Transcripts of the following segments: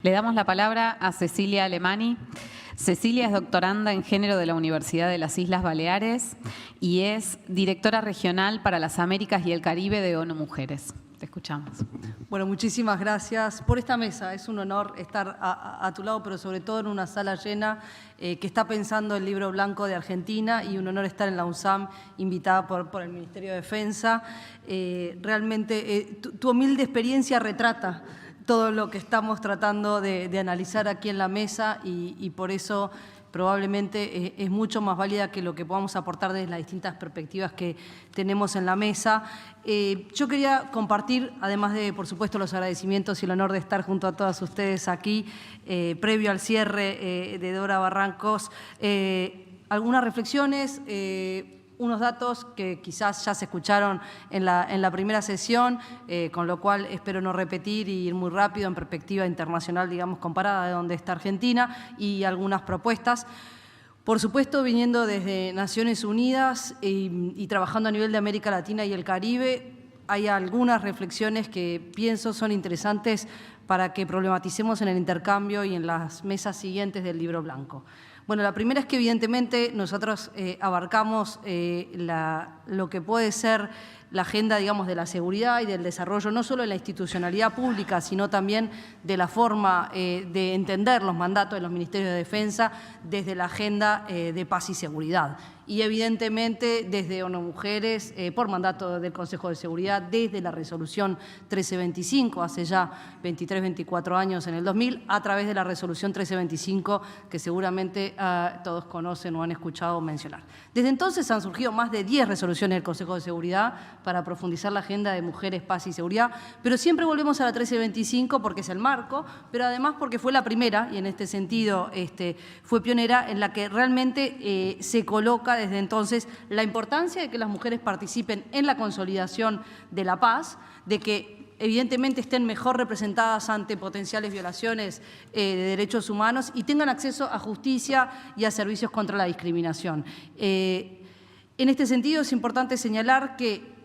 Le damos la palabra a Cecilia Alemany. Cecilia es doctoranda en Género de la Universidad de las Islas Baleares y es directora regional para las Américas y el Caribe de ONU Mujeres. Te escuchamos. Bueno, muchísimas gracias por esta mesa. Es un honor estar a tu lado, pero sobre todo en una sala llena que está pensando el Libro Blanco de Argentina, y un honor estar en la UNSAM, invitada por el Ministerio de Defensa. Realmente tu humilde experiencia retrata todo lo que estamos tratando de analizar aquí en la mesa, y por eso probablemente es mucho más válida que lo que podamos aportar desde las distintas perspectivas que tenemos en la mesa. Yo quería compartir, además de, por supuesto, los agradecimientos y el honor de estar junto a todas ustedes aquí, previo al cierre de Dora Barrancos, algunas reflexiones, unos datos que quizás ya se escucharon en la primera sesión, con lo cual espero no repetir y ir muy rápido en perspectiva internacional, digamos, comparada de donde está Argentina, y algunas propuestas. Por supuesto, viniendo desde Naciones Unidas y trabajando a nivel de América Latina y el Caribe, hay algunas reflexiones que pienso son interesantes para que problematicemos en el intercambio y en las mesas siguientes del Libro Blanco. Bueno, la primera es que evidentemente nosotros abarcamos lo que puede ser la agenda, digamos, de la seguridad y del desarrollo, no solo de la institucionalidad pública, sino también de la forma de entender los mandatos de los ministerios de defensa desde la agenda de paz y seguridad. Y evidentemente desde ONU Mujeres, por mandato del Consejo de Seguridad, desde la resolución 1325, hace ya 23, 24 años en el 2000, a través de la resolución 1325, que seguramente todos conocen o han escuchado mencionar. Desde entonces han surgido más de 10 resoluciones del Consejo de Seguridad para profundizar la agenda de mujeres, paz y seguridad, pero siempre volvemos a la 1325 porque es el marco, pero además porque fue la primera, y en este sentido fue pionera, en la que realmente se coloca desde entonces la importancia de que las mujeres participen en la consolidación de la paz, de que evidentemente estén mejor representadas ante potenciales violaciones de derechos humanos y tengan acceso a justicia y a servicios contra la discriminación. En este sentido es importante señalar que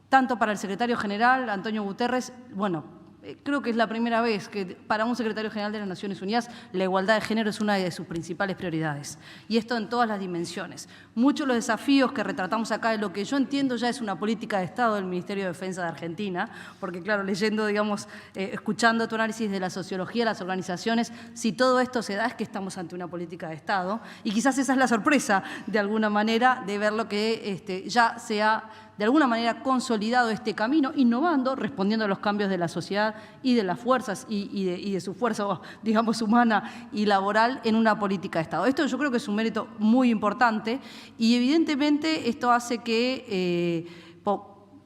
tanto para el secretario general, Antonio Guterres, bueno, creo que es la primera vez que para un secretario general de las Naciones Unidas la igualdad de género es una de sus principales prioridades. Y esto en todas las dimensiones. Muchos de los desafíos que retratamos acá de lo que yo entiendo ya es una política de Estado del Ministerio de Defensa de Argentina, porque claro, leyendo, digamos, escuchando tu análisis de la sociología, las organizaciones, si todo esto se da es que estamos ante una política de Estado, y quizás esa es la sorpresa de alguna manera de ver lo que ya se ha de alguna manera consolidado este camino, innovando, respondiendo a los cambios de la sociedad y de las fuerzas y de su fuerza, digamos, humana y laboral en una política de Estado. Esto yo creo que es un mérito muy importante, y evidentemente esto hace que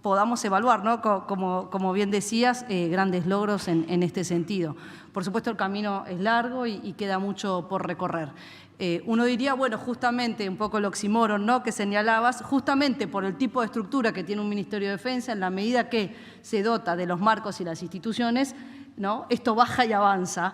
podamos evaluar, ¿no? Como bien decías, grandes logros en este sentido. Por supuesto, el camino es largo y queda mucho por recorrer. Uno diría, bueno, justamente un poco el oxímoron, ¿no?, que señalabas, justamente por el tipo de estructura que tiene un Ministerio de Defensa, en la medida que se dota de los marcos y las instituciones, ¿no?, esto baja y avanza,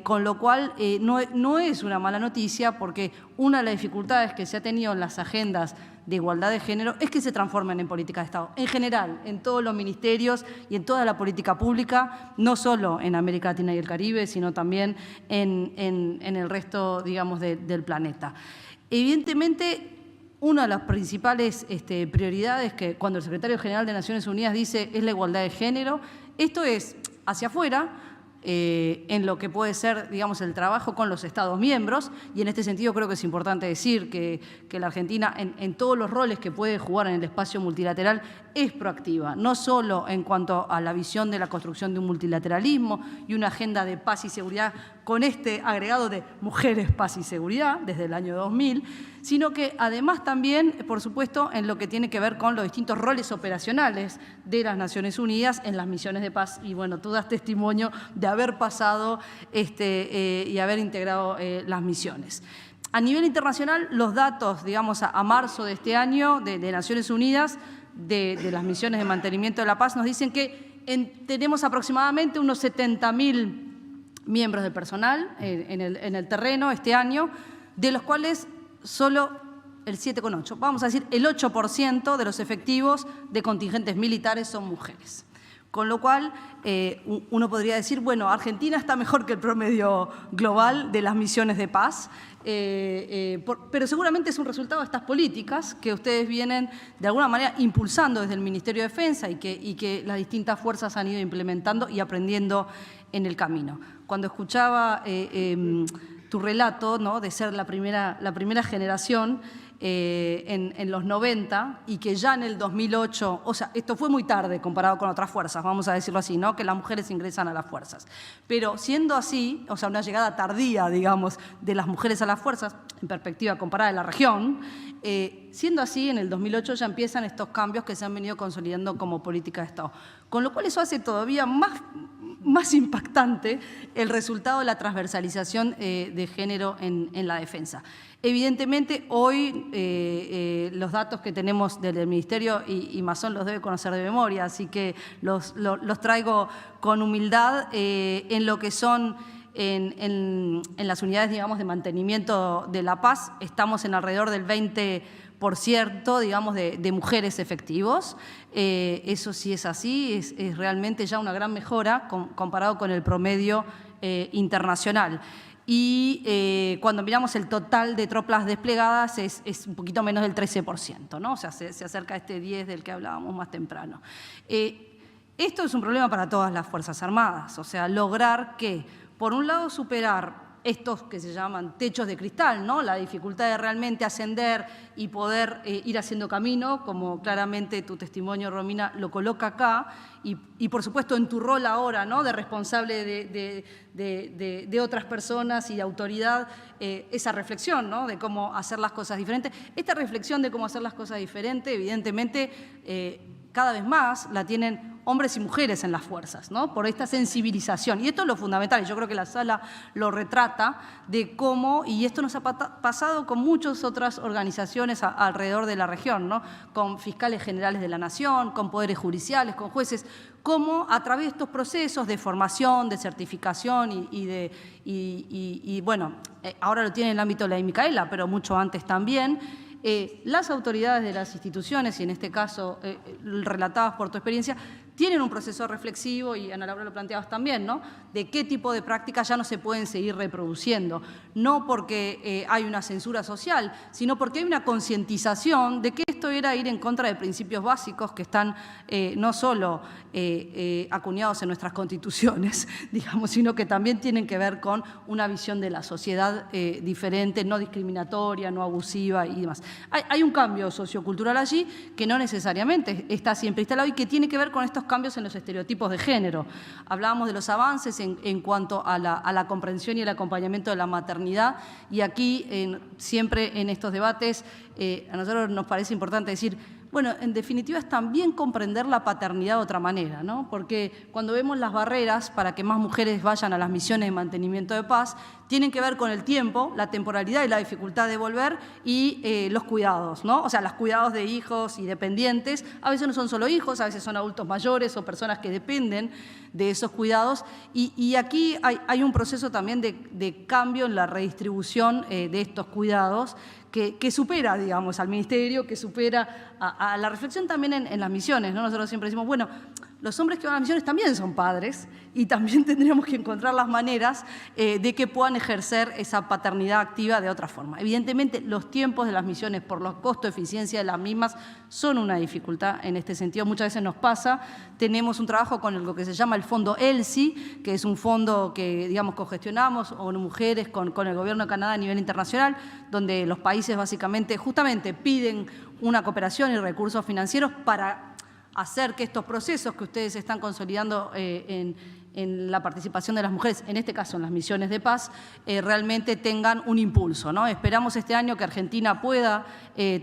con lo cual no es una mala noticia, porque una de las dificultades que se ha tenido en las agendas de igualdad de género es que se transformen en política de Estado, en general, en todos los ministerios y en toda la política pública, no solo en América Latina y el Caribe, sino también en el resto, digamos, del planeta. Evidentemente, una de las principales prioridades que cuando el secretario general de Naciones Unidas dice es la igualdad de género, esto es hacia afuera, en lo que puede ser, digamos, el trabajo con los Estados miembros, y en este sentido creo que es importante decir que la Argentina en todos los roles que puede jugar en el espacio multilateral es proactiva, no solo en cuanto a la visión de la construcción de un multilateralismo y una agenda de paz y seguridad con este agregado de mujeres, paz y seguridad desde el año 2000, sino que además también, por supuesto, en lo que tiene que ver con los distintos roles operacionales de las Naciones Unidas en las misiones de paz. Y bueno, tú das testimonio de haber pasado y haber integrado las misiones. A nivel internacional, los datos, digamos, a marzo de este año de Naciones Unidas, de las misiones de mantenimiento de la paz, nos dicen que tenemos aproximadamente unos 70.000 miembros de personal en el terreno este año, de los cuales solo el 7,8%, vamos a decir el 8% de los efectivos de contingentes militares son mujeres. Con lo cual, uno podría decir, bueno, Argentina está mejor que el promedio global de las misiones de paz, pero seguramente es un resultado de estas políticas que ustedes vienen de alguna manera impulsando desde el Ministerio de Defensa y que las distintas fuerzas han ido implementando y aprendiendo en el camino. Cuando escuchaba tu relato, ¿no?, de ser la primera generación en los 90 y que ya en el 2008, o sea, esto fue muy tarde comparado con otras fuerzas, vamos a decirlo así, ¿no?, que las mujeres ingresan a las fuerzas. Pero siendo así, o sea, una llegada tardía, digamos, de las mujeres a las fuerzas, en perspectiva comparada de la región, siendo así, en el 2008 ya empiezan estos cambios que se han venido consolidando como política de Estado. Con lo cual eso hace todavía más impactante el resultado de la transversalización de género en la defensa. Evidentemente, hoy los datos que tenemos del Ministerio, y Mazón los debe conocer de memoria, así que los traigo con humildad en lo que son en las unidades, digamos, de mantenimiento de la paz. Estamos en alrededor del 20%, digamos, de mujeres efectivos. Eso sí es así, es realmente ya una gran mejora comparado con el promedio internacional. Y cuando miramos el total de tropas desplegadas es un poquito menos del 13%, ¿no? O sea, se acerca a este 10 del que hablábamos más temprano. Esto es un problema para todas las Fuerzas Armadas, o sea, lograr que, por un lado, superar estos que se llaman techos de cristal, ¿no?, la dificultad de realmente ascender y poder ir haciendo camino, como claramente tu testimonio, Romina, lo coloca acá, y por supuesto en tu rol ahora, ¿no?, de responsable de otras personas y de autoridad, esa reflexión, ¿no?, de cómo hacer las cosas diferentes. Esta reflexión de cómo hacer las cosas diferentes, evidentemente, cada vez más la tienen hombres y mujeres en las fuerzas, ¿no?, por esta sensibilización. Y esto es lo fundamental, y yo creo que la sala lo retrata, de cómo, y esto nos ha pasado con muchas otras organizaciones alrededor de la región, ¿no?, con fiscales generales de la nación, con poderes judiciales, con jueces, cómo a través de estos procesos de formación, de certificación y bueno, ahora lo tiene en el ámbito de la Micaela, pero mucho antes también, las autoridades de las instituciones, y en este caso relatadas por tu experiencia, tienen un proceso reflexivo, y Ana Laura lo planteabas también, ¿no?, de qué tipo de prácticas ya no se pueden seguir reproduciendo. No porque hay una censura social, sino porque hay una concientización de que esto era ir en contra de principios básicos que están no solo acuñados en nuestras constituciones, digamos, sino que también tienen que ver con una visión de la sociedad diferente, no discriminatoria, no abusiva y demás. Hay un cambio sociocultural allí que no necesariamente está siempre instalado y que tiene que ver con estos cambios en los estereotipos de género. Hablábamos de los avances en cuanto a la comprensión y el acompañamiento de la maternidad, y aquí siempre en estos debates a nosotros nos parece importante decir, bueno, en definitiva es también comprender la paternidad de otra manera, ¿no?, porque cuando vemos las barreras para que más mujeres vayan a las misiones de mantenimiento de paz, tienen que ver con el tiempo, la temporalidad y la dificultad de volver, y los cuidados, ¿no?, o sea, los cuidados de hijos y dependientes. A veces no son solo hijos, a veces son adultos mayores o personas que dependen de esos cuidados, y aquí hay un proceso también de cambio en la redistribución de estos cuidados que supera, digamos, al Ministerio, que supera a la reflexión también en las misiones, ¿no? Nosotros siempre decimos, bueno, los hombres que van a las misiones también son padres y también tendríamos que encontrar las maneras de que puedan ejercer esa paternidad activa de otra forma. Evidentemente, los tiempos de las misiones, por los costos, eficiencia de las mismas, son una dificultad en este sentido. Muchas veces nos pasa, tenemos un trabajo con lo que se llama el Fondo ELSI, que es un fondo que, digamos, cogestionamos, o mujeres, con el Gobierno de Canadá a nivel internacional, donde los países básicamente, justamente, piden una cooperación y recursos financieros para hacer que estos procesos que ustedes están consolidando en la participación de las mujeres, en este caso en las misiones de paz, realmente tengan un impulso, ¿no? Esperamos este año que Argentina pueda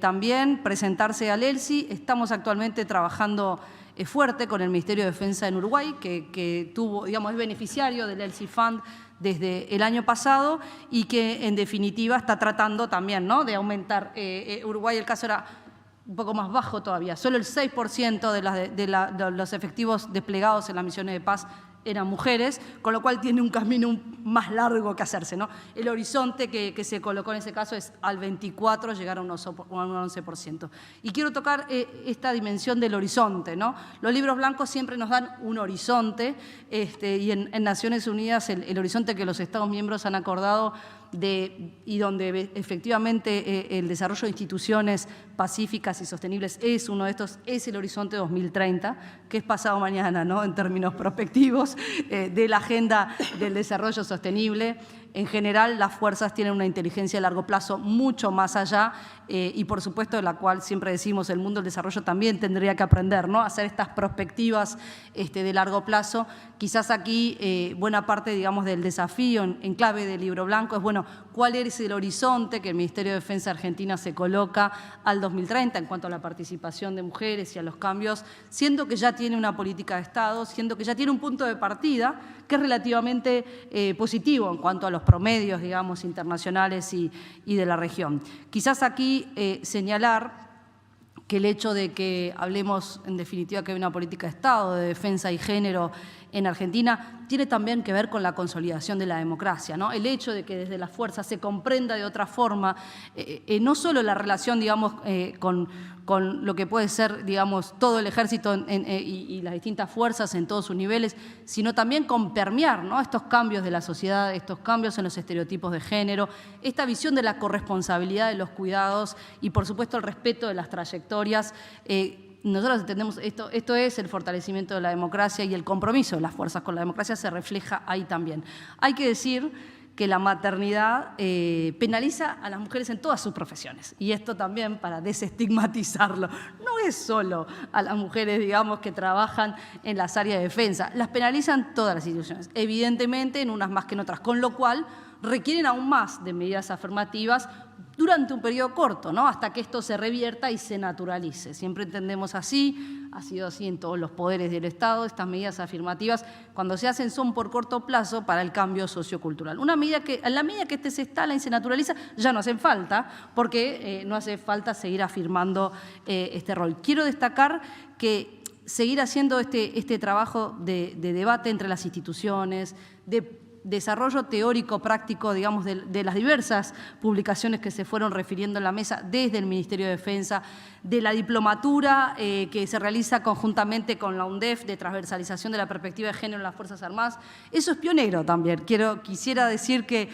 también presentarse al ELSI. Estamos actualmente trabajando fuerte con el Ministerio de Defensa en Uruguay, que tuvo, digamos, es beneficiario del ELSI Fund desde el año pasado, y que en definitiva está tratando también, ¿no?, de aumentar. Uruguay, el caso era un poco más bajo todavía, solo el 6% de los efectivos desplegados en las misiones de paz eran mujeres, con lo cual tiene un camino más largo que hacerse, ¿no? El horizonte que se colocó en ese caso es al 24, llegar a un 11%. Y quiero tocar esta dimensión del horizonte, ¿no? Los libros blancos siempre nos dan un horizonte, y en Naciones Unidas el horizonte que los Estados miembros han acordado y donde efectivamente el desarrollo de instituciones pacíficas y sostenibles es uno de estos, es el horizonte 2030, que es pasado mañana, ¿no? En términos prospectivos de la agenda del desarrollo sostenible. En general, las fuerzas tienen una inteligencia a largo plazo mucho más allá y, por supuesto, de la cual siempre decimos el mundo del desarrollo también tendría que aprender, ¿no? A hacer estas perspectivas de largo plazo. Quizás aquí buena parte, digamos, del desafío en clave del libro blanco es, bueno, ¿cuál es el horizonte que el Ministerio de Defensa Argentina se coloca al 2030 en cuanto a la participación de mujeres y a los cambios, siendo que ya tiene una política de Estado, siendo que ya tiene un punto de partida que es relativamente positivo en cuanto a los promedios, digamos, internacionales y de la región. Quizás aquí señalar que el hecho de que hablemos, en definitiva, que hay una política de Estado, de defensa y género en Argentina, tiene también que ver con la consolidación de la democracia, ¿no? El hecho de que desde las fuerzas se comprenda de otra forma, no solo la relación, digamos, con lo que puede ser, digamos, todo el ejército y las distintas fuerzas en todos sus niveles, sino también con permear, ¿no? Estos cambios de la sociedad, estos cambios en los estereotipos de género, esta visión de la corresponsabilidad de los cuidados y, por supuesto, el respeto de las trayectorias. Nosotros entendemos esto es el fortalecimiento de la democracia y el compromiso de las fuerzas con la democracia se refleja ahí también. Hay que decir que la maternidad penaliza a las mujeres en todas sus profesiones. Y esto también para desestigmatizarlo. No es solo a las mujeres, digamos, que trabajan en las áreas de defensa. Las penalizan todas las instituciones, evidentemente en unas más que en otras, con lo cual requieren aún más de medidas afirmativas durante un periodo corto, ¿no? Hasta que esto se revierta y se naturalice. Siempre entendemos así, ha sido así en todos los poderes del Estado, estas medidas afirmativas, cuando se hacen son por corto plazo para el cambio sociocultural. Una medida que, en la medida que se instala y se naturaliza, ya no hacen falta, porque no hace falta seguir afirmando este rol. Quiero destacar que seguir haciendo este trabajo de debate entre las instituciones, de desarrollo teórico práctico, digamos, de las diversas publicaciones que se fueron refiriendo en la mesa desde el Ministerio de Defensa, de la diplomatura que se realiza conjuntamente con la UNDEF de transversalización de la perspectiva de género en las Fuerzas Armadas. Eso es pionero también. Quisiera decir que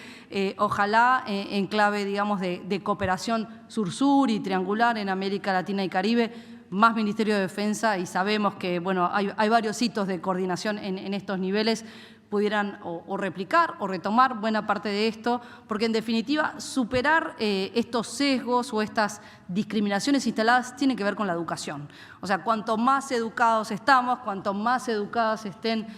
ojalá en clave, digamos, de cooperación sur-sur y triangular en América Latina y Caribe, más Ministerio de Defensa, y sabemos que, bueno, hay varios hitos de coordinación en estos niveles, pudieran o replicar o retomar buena parte de esto, porque en definitiva superar estos sesgos o estas discriminaciones instaladas tiene que ver con la educación. O sea, cuanto más educados estamos, cuanto más educadas estén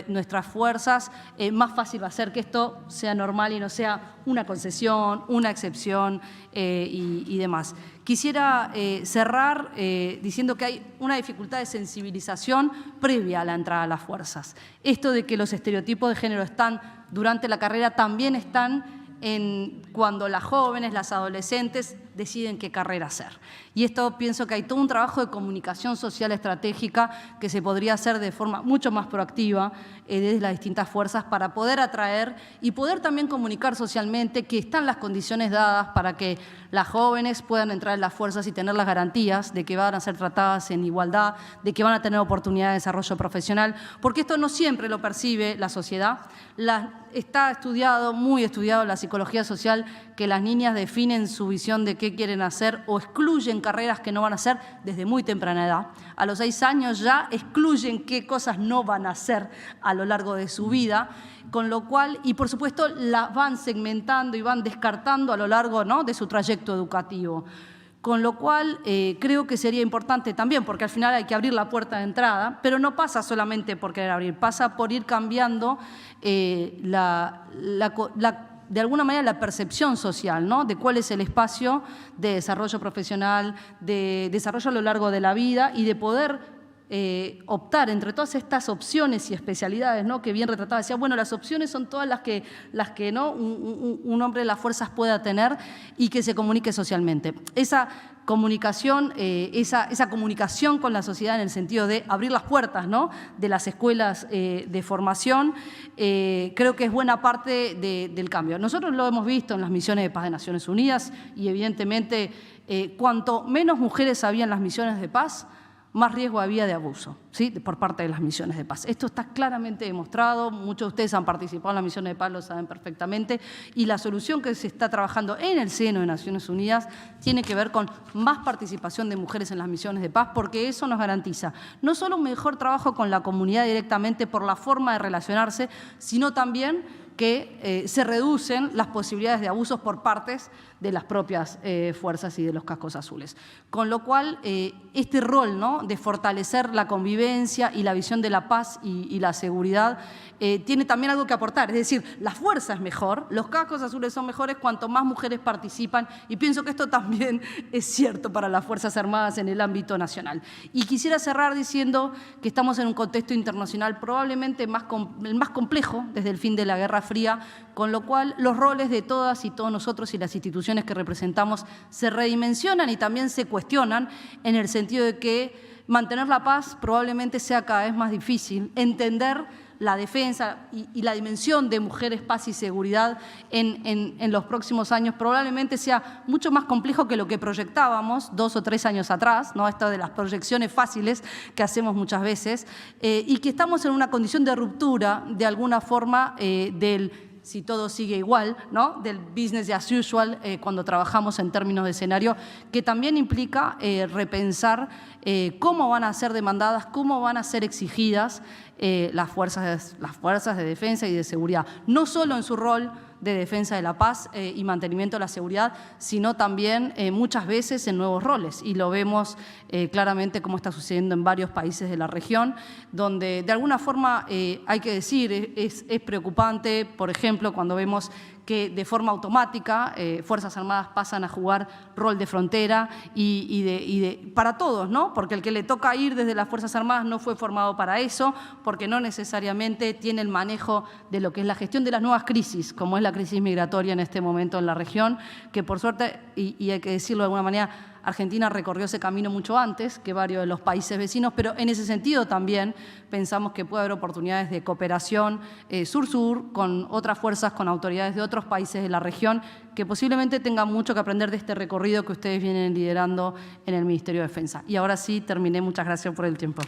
nuestras fuerzas, más fácil va a ser que esto sea normal y no sea una concesión, una excepción y demás. Quisiera cerrar diciendo que hay una dificultad de sensibilización previa a la entrada a las fuerzas. Esto de que los estereotipos de género están durante la carrera también están cuando las jóvenes, las adolescentes deciden qué carrera hacer. Y esto pienso que hay todo un trabajo de comunicación social estratégica que se podría hacer de forma mucho más proactiva desde las distintas fuerzas para poder atraer y poder también comunicar socialmente que están las condiciones dadas para que las jóvenes puedan entrar en las fuerzas y tener las garantías de que van a ser tratadas en igualdad, de que van a tener oportunidad de desarrollo profesional, porque esto no siempre lo percibe la sociedad. Está estudiado, muy estudiado en la psicología social, que las niñas definen su visión de qué quieren hacer o excluyen carreras que no van a hacer desde muy temprana edad. A los 6 años ya excluyen qué cosas no van a hacer a lo largo de su vida, con lo cual, y por supuesto, las van segmentando y van descartando a lo largo, ¿no?, de su trayecto educativo. Con lo cual, creo que sería importante también, porque al final hay que abrir la puerta de entrada, pero no pasa solamente por querer abrir, pasa por ir cambiando de alguna manera la percepción social, ¿no?, de cuál es el espacio de desarrollo profesional, de desarrollo a lo largo de la vida y de poder optar entre todas estas opciones y especialidades, ¿no?, que bien retrataba. Decía, bueno, las opciones son todas las que ¿no?, un hombre de las fuerzas pueda tener y que se comunique socialmente. Esa comunicación, esa comunicación con la sociedad en el sentido de abrir las puertas, ¿no?, de las escuelas de formación, creo que es buena parte del cambio. Nosotros lo hemos visto en las misiones de paz de Naciones Unidas y evidentemente cuanto menos mujeres había en las misiones de paz, más riesgo había de abuso, ¿sí?, por parte de las misiones de paz. Esto está claramente demostrado, muchos de ustedes han participado en las misiones de paz, lo saben perfectamente, y la solución que se está trabajando en el seno de Naciones Unidas tiene que ver con más participación de mujeres en las misiones de paz, porque eso nos garantiza no solo un mejor trabajo con la comunidad directamente por la forma de relacionarse, sino también que se reducen las posibilidades de abusos por partes de las propias fuerzas y de los cascos azules. Con lo cual, este rol, ¿no?, de fortalecer la convivencia y la visión de la paz y la seguridad tiene también algo que aportar. Es decir, la fuerza es mejor, los cascos azules son mejores cuanto más mujeres participan, y pienso que esto también es cierto para las Fuerzas Armadas en el ámbito nacional. Y quisiera cerrar diciendo que estamos en un contexto internacional probablemente el más complejo desde el fin de la Guerra Fría, con lo cual los roles de todas y todos nosotros y las instituciones que representamos se redimensionan y también se cuestionan, en el sentido de que mantener la paz probablemente sea cada vez más difícil, entender la defensa y la dimensión de mujeres, paz y seguridad en los próximos años probablemente sea mucho más complejo que lo que proyectábamos 2 o 3 años atrás, ¿no?, esto de las proyecciones fáciles que hacemos muchas veces, y que estamos en una condición de ruptura de alguna forma si todo sigue igual, ¿no?, del business as usual cuando trabajamos en términos de escenario, que también implica repensar cómo van a ser demandadas, cómo van a ser exigidas las fuerzas de defensa y de seguridad, no solo en su rol de defensa de la paz y mantenimiento de la seguridad, sino también muchas veces en nuevos roles. Y lo vemos claramente cómo está sucediendo en varios países de la región, donde de alguna forma hay que decir, es preocupante, por ejemplo, cuando vemos que de forma automática Fuerzas Armadas pasan a jugar rol de frontera para todos, ¿no? Porque el que le toca ir desde las Fuerzas Armadas no fue formado para eso, porque no necesariamente tiene el manejo de lo que es la gestión de las nuevas crisis, como es la crisis migratoria en este momento en la región, que por suerte, y hay que decirlo de alguna manera, Argentina recorrió ese camino mucho antes que varios de los países vecinos, pero en ese sentido también pensamos que puede haber oportunidades de cooperación sur-sur con otras fuerzas, con autoridades de otros países de la región, que posiblemente tengan mucho que aprender de este recorrido que ustedes vienen liderando en el Ministerio de Defensa. Y ahora sí, terminé. Muchas gracias por el tiempo.